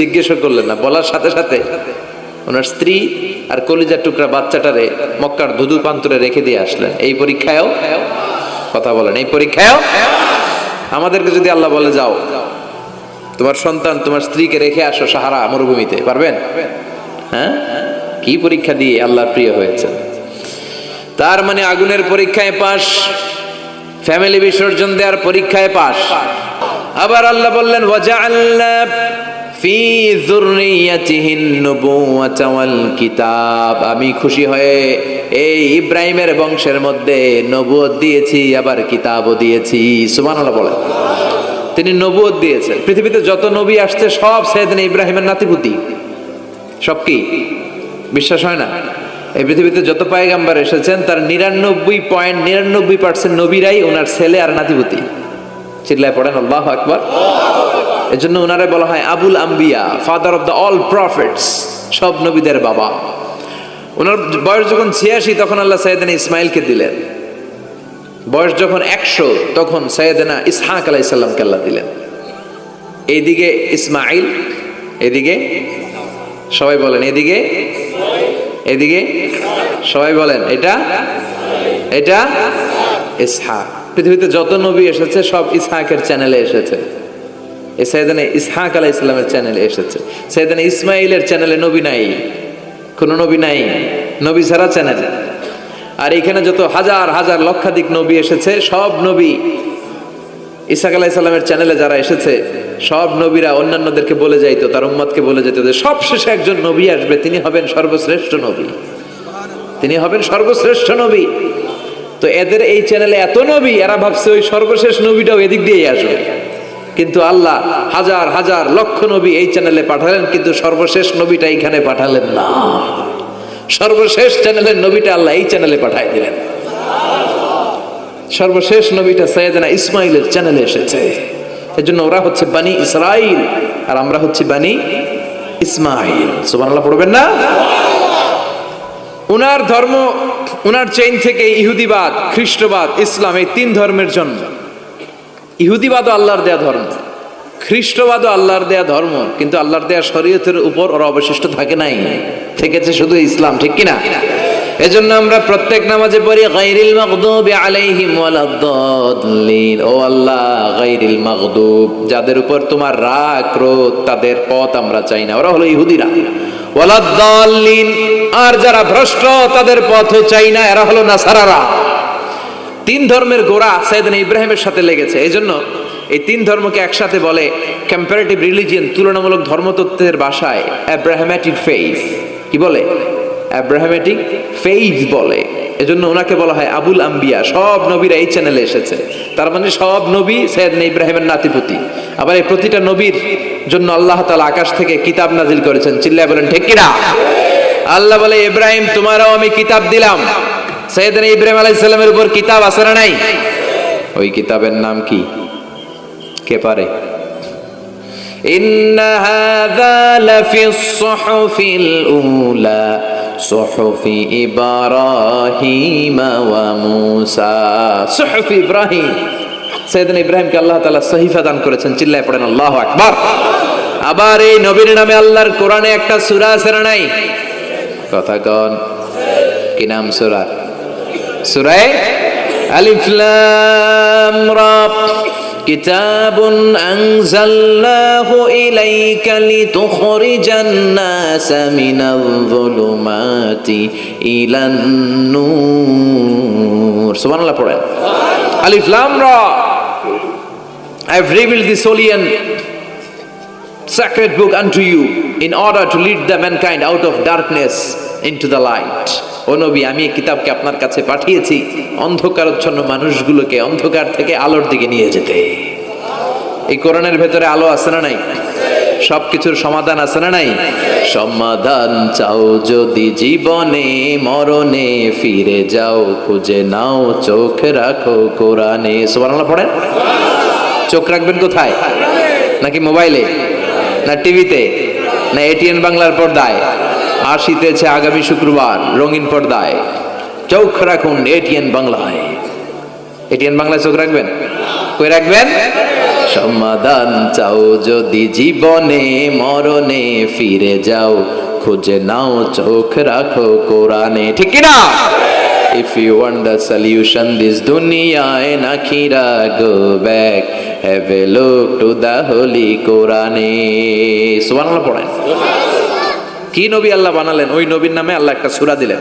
জিজ্ঞেসও করলেন না, বলার সাথে সাথে ওনার স্ত্রী আর কলিজার টুকরা বাচ্চাটারে মক্কার ধুধু প্রান্তরে রেখে দিয়ে আসলেন। এই পরীক্ষায়ও কথা বলেন, এই পরীক্ষায়ও আমাদেরকে যদি আল্লাহ বলে যাও তোমার সন্তান তোমার স্ত্রীকে রেখে আসো সাহারা মরুভূমিতে, পারবেন? হ্যাঁ, কি পরীক্ষা দিয়ে আল্লাহর প্রিয় হয়েছে। তার মানে আগুনের পরীক্ষায় পাস, ফ্যামিলি বিসর্জন দেওয়ার পরীক্ষায় পাস। আবার আল্লাহ বললেন ওয়াজআলনা ফি যুররিয়াতিহিন নুবুওয়াতা ওয়াল কিতাব, আমি খুশি হয়ে এই ইব্রাহিমের বংশের মধ্যে নবুয়ত দিয়েছি, আবার কিতাবও দিয়েছি। সুবহানাল্লাহ বলেন। তিনি নবুয়ত দিয়েছেন। পৃথিবীতে যত নবী আসছে সব সাইয়েদনা ইব্রাহিমের নাতিপুতি। সব কি বিশ্বাস হয় না? এই পৃথিবীতে যত পয়গম্বর এসেছেন তার 99.99% নবীরাই ওনার ছেলে আর নাতিপুতি। চিল্লায় পড়েন আল্লাহু আকবার। এজন্য ওনারে বলা হয় আবুল আম্বিয়া, father of the all prophets, সব নবীদের বাবা। ওনার বয়স যখন 86 তখন আল্লাহ সাইয়েদনা ইসমাইলকে দিলেন। বয়স যখন 100 তখন সাইয়েদনা ইসহাক আলাইহিস সালামকে আল্লাহ দিলেন। এইদিকে ইসমাইল, এদিকে সবাই বলেন এদিকে, এদিকে সবাই বলেন এটা এটা ইসহাক। পৃথিবীতে যত নবী এসেছে সব ইসহাকের চ্যানেলে এসেছে। এই সাইয়েদনা ইসহাক আলাইহিস সালামের চ্যানেলে এসেছে। সাইয়েদনা ইসমাইলের চ্যানেলে নবী নাই, কোনো নবী নাই, নবী ছাড়া চ্যানেল। আর এখানে যত হাজার হাজার লক্ষাধিক নবী এসেছে সব নবী ইসহাক আলাইহিস সালামের চ্যানেলে যারা এসেছে সব নবীরা অন্যান্যদেরকে বলে যাইতো, তার উম্মতকে বলে যেত যে সবশেষে একজন নবী আসবে, তিনি হবেন সর্বশ্রেষ্ঠ নবী, তিনি হবেন সর্বশ্রেষ্ঠ নবী। তো এদের এই চ্যানেলে এত নবী, এরা ভাবছে ওই সর্বশেষ নবীটাও এদিক দিয়েই আসবে। কিন্তু আল্লাহ হাজার হাজার লক্ষ নবী এই চ্যানেলে পাঠালেন, কিন্তু সর্বশেষ নবীটা এইখানে পাঠালেন না। সর্বশেষ চ্যানেলের নবীটা আল্লাহ এই চ্যানেলে পাঠাই দিলেন। সর্বশেষ নবীটা সাইয়েদনা ইসমাইলের চ্যানেলে এসেছে। এজন্য ওরা হচ্ছে বানি ইসরাইল আর আমরা হচ্ছি বানি ইসমাইল। সুবহানাল্লাহ পড়বেন না? উনার ধর্ম, উনার চেইন থেকে ইহুদিবাদ, খ্রিস্টবাদ, ইসলাম, এই তিন ধর্মের জন্য। ইহুদিবাদও আল্লাহর দেয়া ধর্ম, খ্রিস্টবাদও আল্লাহর দেয়া ধর্ম, কিন্তু আল্লাহর দেয়া শরীয়তের উপর ওরা অবশিষ্ট থাকে নাই, থেকেছে শুধু ইসলাম। ঠিক কিনা? এজন্য আমরা প্রত্যেক নামাজে পড়ি গায়রিল মাগদুবি আলাইহিম ওয়ালাদ-দাল্লিন। ও আল্লাহ, গায়রিল মাগদুব, যাদের উপর তোমার রাগ ক্রোধ, তাদের পথ আমরা চাই না, ওরা হলো ইহুদিরা। ওয়ালাদ-দাল্লিন, আর যারা ভ্রষ্ট তাদের পথও চাই না, এরা হলো নাসারারা। তিন ধর্মের গোড়া সাইয়েদনা ইব্রাহিমের সাথে লেগেছে। এজন্য এই তিন ধর্মকে একসাথে বলে কম্পারেটিভ রিলিজিয়ন, তুলনামূলক ধর্মতত্ত্বের ভাষায় অ্যাব্রাহামেটিক ফেইথ। কি বলে? অ্যাব্রাহামেটিক ফেইথ বলে। এজন্য ওনাকে বলা হয় আবুল আম্বিয়া। সব নবীরা এই চ্যানেলে এসেছে, তার মানে সব নবী সাইয়েদনা ইব্রাহিমের নাতিপুতি। আবার এই প্রতিটা নবীর জন্য আল্লাহ তাআলা আকাশ থেকে কিতাব নাজিল করেছেন। চিল্লায় বলেন ঠিক কিনা? আল্লাহ বলে ইব্রাহিম তোমারও আমি কিতাব দিলাম। সাইয়েদনা ইব্রাহিম আলাইহিস সালামের উপর কিতাব আছে না নাই? ওই কিতাবের নাম কি? কে পারে? ইন্না হাযা লাফিস সুহুফিল উলা সুহুফি ইব্রাহিম ওয়া মূসা। সুহুফি ইব্রাহিম, সাইয়েদনা ইব্রাহিমকে আল্লাহ তাআলা সহিফা দান করেছেন। চিল্লায় পড়েন আল্লাহু আকবার। আবার এই নবীর নামে আল্লাহর কোরআনে একটা সূরা আছে না নাই? কথা কন, কি নাম সূরা? সূরা আলিফ লাম রা। কিতাবুন আনজালনাহু ইলাইকা লিতুখরিজান নাসা মিনাল যুলুমাতি ইলান নূর। সুবহানাল্লাহ পড়েন। আলিফ লাম রা, I have revealed this holy and sacred book unto you in order to lead the mankind out of darkness into the light. ও নবী, আমি এই কিতাবকে আপনার কাছে পাঠিয়েছি অন্ধকারাচ্ছন্ন মানুষগুলোকে অন্ধকার থেকে আলোর দিকে নিয়ে যেতে। এই কোরআনের ভেতরে আলো আছে না নাই? সবকিছুর সমাধান আছে না নাই? সমাধান চাও যদি জীবনে মরণে, ফিরে যাও খুঁজে নাও, চোখ রাখো কোরআনে। সুবহানাল্লাহ পড়েন। চোখ রাখবেন কোথায়? নাকি মোবাইলে, না টিভিতে, না এটিএন বাংলার পর্দায়? আসিতেছে আগামী শুক্রবার রঙিন পর্দায়, চোখ রাখুন এটিএন বাংলায়। এটিএন বাংলায় চোখ রাখবেন। কই রাখবেন? সমাধান চাও যদি জীবনে মরণে ফিরে যাও, খুঁজে নাও চোখ রাখো কোরআনে। ঠিক কি না? If you want the solution this dunya and akhirah, go back, have a look to the holy Quran. সুবহানাল্লাহ পড়েন। কি নবী আল্লাহ বানালেন, ওই নবীর নামে আল্লাহ একটা সূরা দিলেন।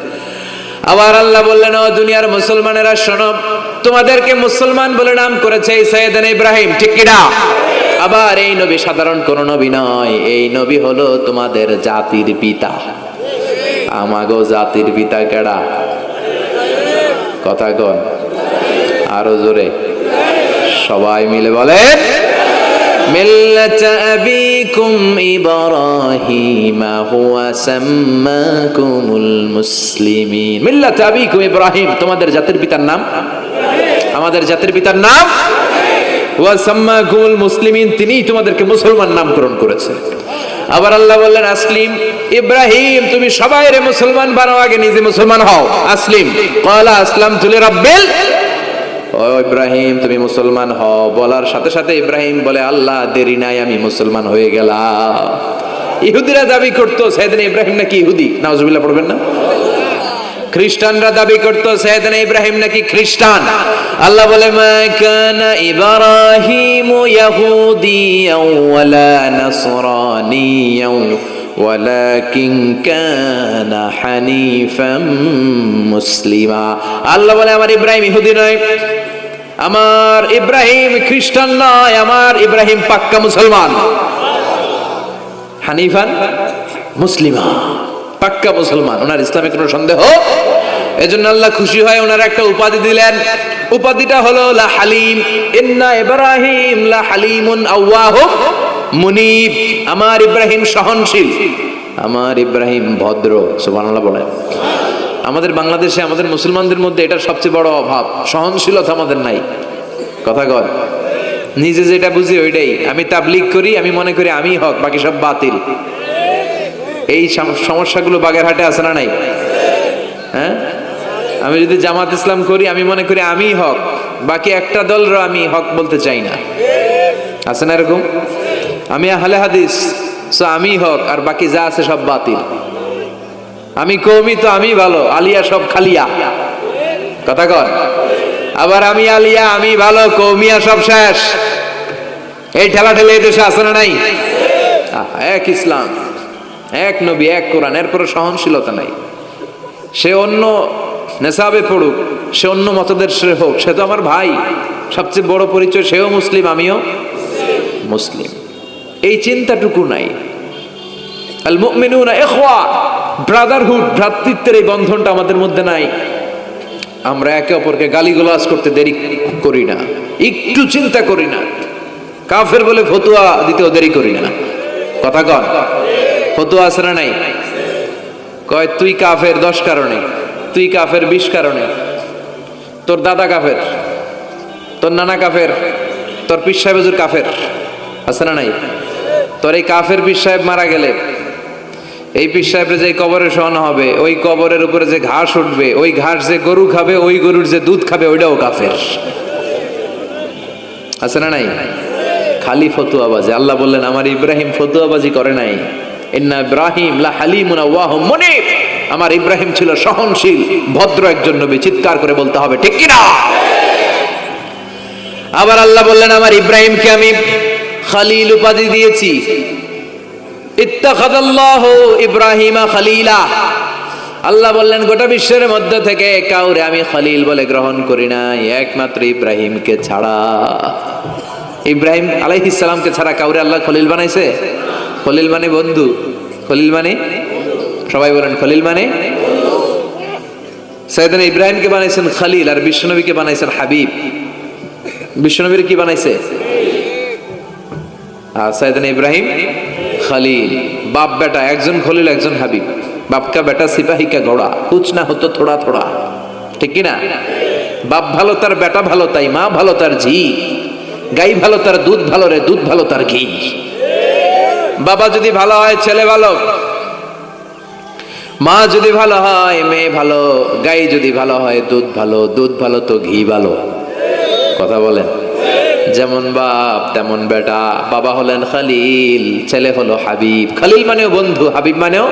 আবার আল্লাহ বললেন, ও দুনিয়ার মুসলমানেরা শোনো, তোমাদেরকে মুসলমান বলে নাম করেছে সাইয়েদনা ইব্রাহিম। ঠিক কি না? আবার এই নবী সাধারণ কোন নবী নয়, এই নবী হলো তোমাদের জাতির পিতা। আমাগো জাতির পিতা কেডা? কথা কন আরো জোরে, সবাই মিলে বলেন, মিল্লাত আবিকুম ইব্রাহিম হুয়া সাম্মাকুমুল মুসলিমিন। মিল্লাত আবিকুম ইব্রাহিম, তোমাদের জাতির পিতার নাম, আমাদের জাতির পিতার নাম হুয়া সাম্মাকুমুল মুসলিমিন, তিনিই তোমাদেরকে মুসলমান নামকরণ করেছে। আবার আল্লাহ বললেন, আসলিম ইব্রাহিম, তুমি সবাইরে মুসলমান বানাও, আগে নিজে মুসলমান হও। আসলিম ক্বালা আসলামতু লিরাব্বিল, ও ইব্রাহিম তুমি মুসলমান হও বলার সাথে সাথে ইব্রাহিম বলে, আল্লাহ দেরি নাই, আমি মুসলমান হয়ে গেলাম। ইহুদিরা দাবি করতো সাইয়েদনা ইব্রাহিম নাকি ইহুদি, নাউজুবিল্লাহ পড়বেন না? খ্রিস্টানরা দাবি করতো সাইয়েদনা ইব্রাহিম নাকি খ্রিস্টান। আল্লাহ বলে, মা কানা ইব্রাহিমু ইয়াহুদিয়াও ওয়ালা নাসরানিয়াও ওয়ালাকিন কানা হানিফাম মুসলিমা। আল্লাহ বলে, আমার ইব্রাহিম ইহুদি নয়, আমার ইব্রাহিম খ্রিস্টান নয়, আমার ইব্রাহিম পাক্কা মুসলমান। হানিফান মুসলিমা, পাক্কা মুসলমান, ওনার ইসলামে কোনো সন্দেহ। এজন্য আল্লাহ খুশি হয় ওনার একটা উপাধি দিলেন, উপাধিটা হলো লা হালিম। ইন্না ইব্রাহিম লা হালিমুন আওয়াহুম মুনিব, আমার ইব্রাহিম সহনশীল, আমার ইব্রাহিম ভদ্র। সুবহানাল্লাহ বলেন। আমাদের বাংলাদেশে আমাদের মুসলমানদের মধ্যে এটার সবচেয়ে বড় অভাব, সহনশীলতা আমাদের নাই। কথা কর, নিজে যেটা বুঝি ওইটাই। আমি তাবলীগ করি, আমি মনে করি আমি হক, বাকি সব বাতিল। এই সমস্যাগুলো বাগেরহাটে আছে না নাই? হ্যাঁ, আমি যদি জামাত ইসলাম করি, আমি মনে করি আমি হক, বাকি একটা দলর আমি হক বলতে চাই না। আছে না এরকম? আমি আহলে হাদিস, সো আমি হক, আর বাকি যা আছে সব বাতিল। আমি কওমি, তো আমি ভালো, আলিয়া সব খালিয়া। কথা কর। আবার আমি আলিয়া, আমি ভালো, কওমিয়া সব শেষ। এই ঠেলা ঠেলে এই দেশে আছে না নাই? এক ইসলাম, এক নবী, এক কোরআন, এরপরে সহনশীলতা নাই। সে অন্য নেশাবে পড়ুক, সে অন্য মতদর্শের হোক, সে তো আমার ভাই। সবচেয়ে বড় পরিচয়, সেও মুসলিম, আমিও মুসলিম। এই চিন্তাটুকু নাই। আল মুমিনুনা ইখওয়া, ব্রাদারহুড, ভ্রাতৃত্বের এই বন্ধনটা আমাদের মধ্যে নাই। আমরা একে অপরকে গালিগালাজ করতে দেরি করি না, একটু চিন্তা করি না। কাফের বলে ফতোয়া দিতেও দেরি করি না। কথা কন, ফতোয়া আছে না নাই? কয় তুই কাফের 10 কারণে, তুই কাফের 20 কারণে, তোর দাদা কাফের, তোর নানা কাফের, তোর পীর সাহেব হুজুর কাফের। আছে না নাই? তোর এই কাফের পীর সাহেব মারা গেলে, এই পীর সাহেবের যে কবরে শোয়ানো হবে, ওই কবরের উপরে যে ঘাস উঠবে, ওই ঘাস যে গরু খাবে, ওই গরুর যে দুধ খাবে, ওইটাও কাফের। আছে না নাই? খালি ফতুয়াবাজি। আল্লাহ বললেন, আমার ইব্রাহিম ফতুয়াবাজি করে নাই। ইন্না ইব্রাহিম লা হালিমুন আওয়াহুম মুনিব, আমার ইব্রাহিম ছিল সহনশীল, ভদ্র একজন নবী। চিৎকার করে বলতে হবে, ঠিক কি না? আবার আল্লাহ বললেন, আমার ইব্রাহিমকে আমি খলিল উপাধি দিয়েছি। ইত্তাখাযাল্লাহু ইব্রাহিমা খলিলা। আল্লাহ বললেন, গোটা বিশ্বের মধ্য থেকে কাউরে আমি খলিল বলে গ্রহণ করি নাই, একমাত্র ইব্রাহিমকে ছাড়া। ইব্রাহিম আলাইহিস সালামকে ছাড়া কাউরে আল্লাহ খলিল বানাইছে? খলিল মানে বন্ধু, খলিল মানে, সবাই বলেন খলিল মানে। সাইয়েদনা ইব্রাহিমকে বানাইছেন খলিল, আর বিশ্বনবীকে বানাইছেন হাবিব। বিশ্বনবীর কি বানাইছে? সাইয়েদনা ইব্রাহিম খলিল। বাপ বেটা, একজন খলিল একজন হাবিব। বাপ কা বেটা সিপাহী কা ঘোড়া, কুছ না হতো থোড়া থোড়া। ঠিক কি না? বাপ ভালো তার বেটা ভালো, তাই মা ভালো তার ঝি। গাই ভালো তার দুধ ভালো রে, দুধ ভালো তার ঘি। বাবা যদি ভালো হয় ছেলে ভালো, মা যদি ভালো হয় মেয়ে ভালো, গাই যদি ভালো হয় দুধ ভালো, দুধ ভালো তো ঘি ভালো। কথা বলেন। যেমন বাপ তেমন বেটা। বাবা হলেন খালিল, ছেলে হলো হাবিব। খালিল মানেও বন্ধু, হাবিব মানেও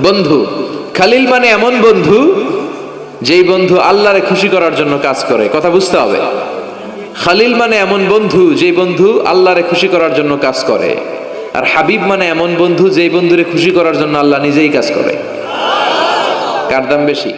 বন্ধু। খালিল মানে এমন বন্ধু যেই বন্ধু আল্লাহরে খুশি করার জন্য কাজ করে, কথা বুঝতে হবে। খালিল মানে এমন বন্ধু যেই বন্ধু আল্লাহরে খুশি করার জন্য কাজ করে। আর হাবিব মানে এমন বন্ধু যেই বন্ধুরে খুশি করার জন্য আল্লাহ নিজেই কাজ করে। কার দাম বেশি?